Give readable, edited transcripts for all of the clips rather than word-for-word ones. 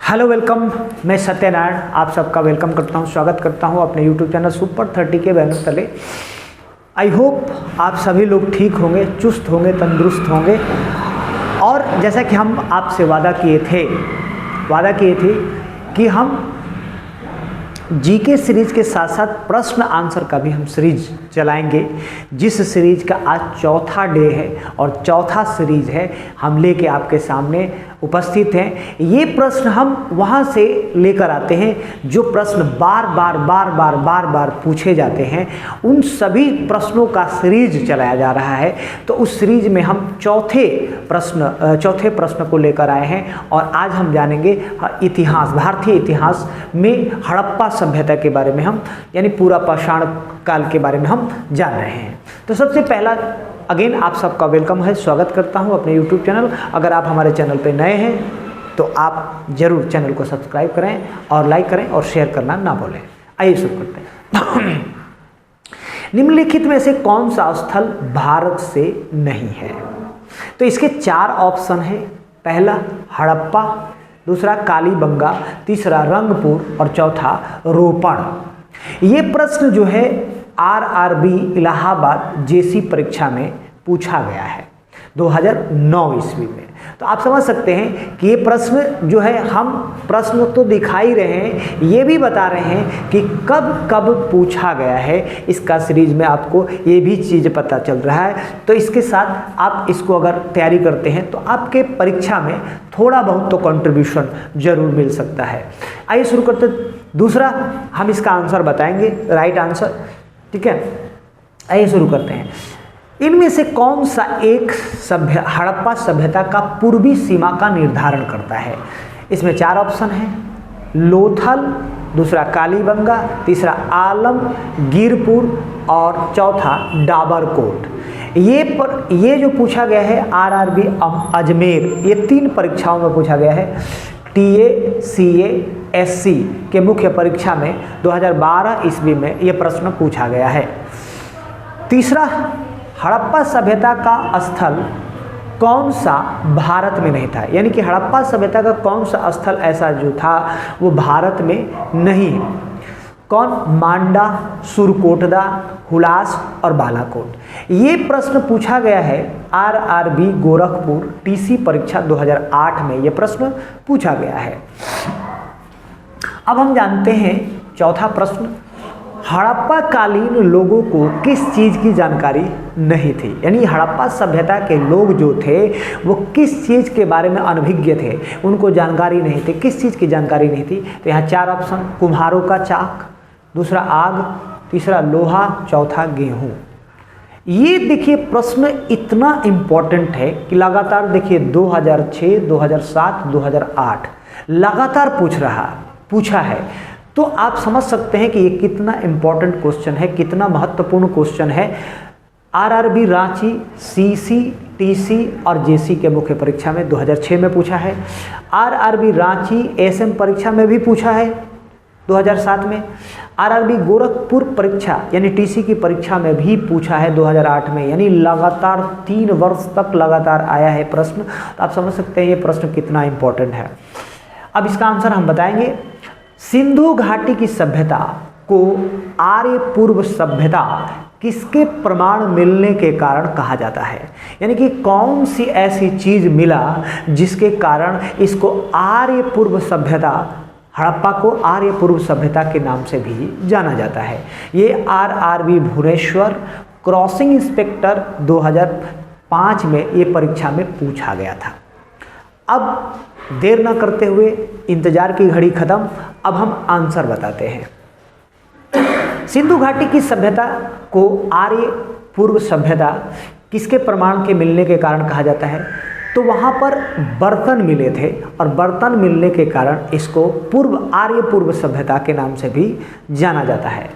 Hello welcome, मैं सत्यनारायण आप सबका वेलकम करता हूं, स्वागत करता हूं अपने यूट्यूब चैनल सुपर 30 के बैनर तले। आई होप आप सभी लोग ठीक होंगे, चुस्त होंगे, तंदुरुस्त होंगे। और जैसा कि हम आपसे वादा किए थे कि हम जीके सीरीज के साथ साथ प्रश्न आंसर का भी हम सीरीज चलाएंगे, जिस सीरीज का आज चौथा डे है और चौथा सीरीज है हम लेके आपके सामने उपस्थित हैं। ये प्रश्न हम वहाँ से लेकर आते हैं जो प्रश्न बार बार पूछे जाते हैं, उन सभी प्रश्नों का सीरीज चलाया जा रहा है। तो उस सीरीज में हम चौथे प्रश्न को लेकर आए हैं और आज हम जानेंगे इतिहास, भारतीय इतिहास में हड़प्पा सभ्यता के बारे में हम, यानी पूरा पाषाण काल के बारे में हम जान रहे हैं। तो सबसे पहला अगेन आप सबका वेलकम है, स्वागत करता हूं अपने यूट्यूब चैनल। अगर आप हमारे चैनल पे नए हैं तो आप जरूर चैनल को सब्सक्राइब करें और लाइक करें और शेयर करना ना भूलें। आइए शुरू करते हैं। निम्नलिखित में से कौन सा स्थल भारत से नहीं है? तो इसके 4 ऑप्शन है। पहला हड़प्पा, दूसरा कालीबंगा, तीसरा रंगपुर और चौथा रोपण। ये प्रश्न जो है आरआरबी इलाहाबाद जेसी परीक्षा में पूछा गया है 2009 ईस्वी में। तो आप समझ सकते हैं कि ये प्रश्न जो है, हम प्रश्न तो दिखा ही रहे हैं, ये भी बता रहे हैं कि कब कब पूछा गया है। इसका सीरीज में आपको ये भी चीज़ पता चल रहा है। तो इसके साथ आप इसको अगर तैयारी करते हैं तो आपके परीक्षा में थोड़ा बहुत तो कंट्रीब्यूशन जरूर मिल सकता है। आइए शुरू करते। दूसरा हम इसका आंसर बताएंगे, राइट आंसर, ठीक है। आइए शुरू करते हैं। इनमें से कौन सा एक हड़प्पा सभ्यता का पूर्वी सीमा का निर्धारण करता है? इसमें 4 ऑप्शन हैं। लोथल, दूसरा कालीबंगा, तीसरा आलमगीरपुर और चौथा डाबरकोट। ये जो पूछा गया है आरआरबी अजमेर, ये 3 परीक्षाओं में पूछा गया है। टीए, सीए, एससी के मुख्य परीक्षा में 2012 ईस्वी में यह प्रश्न पूछा गया है। तीसरा, हड़प्पा सभ्यता का स्थल कौन सा भारत में नहीं था, यानी कि हड़प्पा सभ्यता का कौन सा स्थल ऐसा जो था वो भारत में नहीं है। कौन? मांडा, सुरकोटदा, हुलास और बालाकोट। ये प्रश्न पूछा गया है आरआरबी गोरखपुर टीसी परीक्षा 2008 में ये प्रश्न पूछा गया है। अब हम जानते हैं चौथा प्रश्न। हड़प्पा कालीन लोगों को किस चीज़ की जानकारी नहीं थी, यानी हड़प्पा सभ्यता के लोग जो थे वो किस चीज़ के बारे में अनभिज्ञ थे, उनको जानकारी नहीं थी। किस चीज़ की जानकारी नहीं थी? तो यहाँ 4 ऑप्शन। कुम्हारों का चाक, दूसरा आग, तीसरा लोहा, चौथा गेहूं। ये देखिए प्रश्न इतना इम्पोर्टेंट है कि लगातार देखिए 2006, 2007, 2008 लगातार पूछा है। तो आप समझ सकते हैं कि ये कितना इम्पोर्टेंट क्वेश्चन है, कितना महत्वपूर्ण क्वेश्चन है। आरआरबी रांची, सीसी, टीसी और जेसी के मुख्य परीक्षा में 2006 में पूछा है। आरआरबी रांची एसएम परीक्षा में भी पूछा है 2007 में। आरआरबी गोरखपुर परीक्षा यानी टीसी की परीक्षा में भी पूछा है 2008 में, यानी लगातार 3 वर्ष तक लगातार आया है प्रश्न। तो आप समझ सकते हैं ये प्रश्न कितना इम्पोर्टेंट है। अब इसका आंसर हम बताएंगे। सिंधु घाटी की सभ्यता को आर्य पूर्व सभ्यता किसके प्रमाण मिलने के कारण कहा जाता है, यानी कि कौन सी ऐसी चीज मिला जिसके कारण इसको आर्य पूर्व सभ्यता, हड़प्पा को आर्य पूर्व सभ्यता के नाम से भी जाना जाता है। ये आरआरबी भुवनेश्वर क्रॉसिंग इंस्पेक्टर 2005 में ये परीक्षा में पूछा गया था। अब देर न करते हुए, इंतजार की घड़ी खत्म, अब हम आंसर बताते हैं। सिंधु घाटी की सभ्यता को आर्य पूर्व सभ्यता किसके प्रमाण के मिलने के कारण कहा जाता है? तो वहाँ पर बर्तन मिले थे और बर्तन मिलने के कारण इसको आर्य पूर्व सभ्यता के नाम से भी जाना जाता है।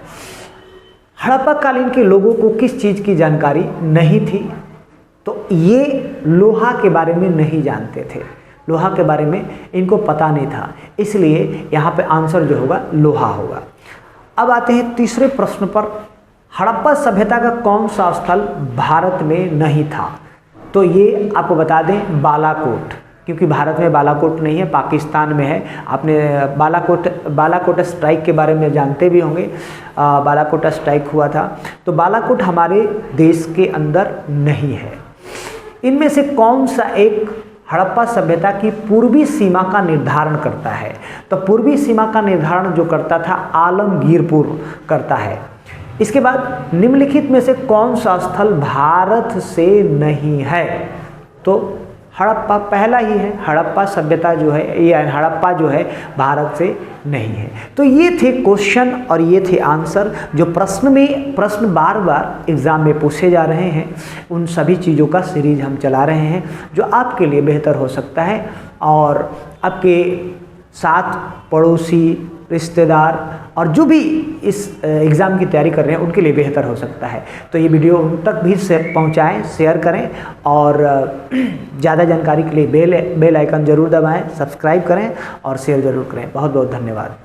हड़प्पा कालीन के लोगों को किस चीज़ की जानकारी नहीं थी? तो ये लोहा के बारे में नहीं जानते थे, लोहा के बारे में इनको पता नहीं था, इसलिए यहाँ पे आंसर जो होगा लोहा होगा। अब आते हैं तीसरे प्रश्न पर। हड़प्पा सभ्यता का कौन सा स्थल भारत में नहीं था? तो ये आपको बता दें बालाकोट। क्योंकि भारत में बालाकोट नहीं है, पाकिस्तान में है। आपने बालाकोट स्ट्राइक के बारे में जानते भी होंगे, बालाकोट स्ट्राइक हुआ था। तो बालाकोट हमारे देश के अंदर नहीं है। इनमें से कौन सा एक हड़प्पा सभ्यता की पूर्वी सीमा का निर्धारण करता है? तो पूर्वी सीमा का निर्धारण जो करता था आलमगीरपुर करता है। इसके बाद निम्नलिखित में से कौन सा स्थल भारत से नहीं है? तो हड़प्पा पहला ही है। हड़प्पा सभ्यता जो है, ये हड़प्पा जो है भारत से नहीं है। तो ये थे क्वेश्चन और ये थे आंसर जो प्रश्न बार बार एग्ज़ाम में पूछे जा रहे हैं। उन सभी चीज़ों का सीरीज हम चला रहे हैं जो आपके लिए बेहतर हो सकता है और आपके साथ पड़ोसी, रिश्तेदार और जो भी इस एग्ज़ाम की तैयारी कर रहे हैं उनके लिए बेहतर हो सकता है। तो ये वीडियो उन तक भी पहुंचाएं, शेयर करें और ज़्यादा जानकारी के लिए बेल आइकन ज़रूर दबाएं, सब्सक्राइब करें और शेयर ज़रूर करें। बहुत बहुत धन्यवाद।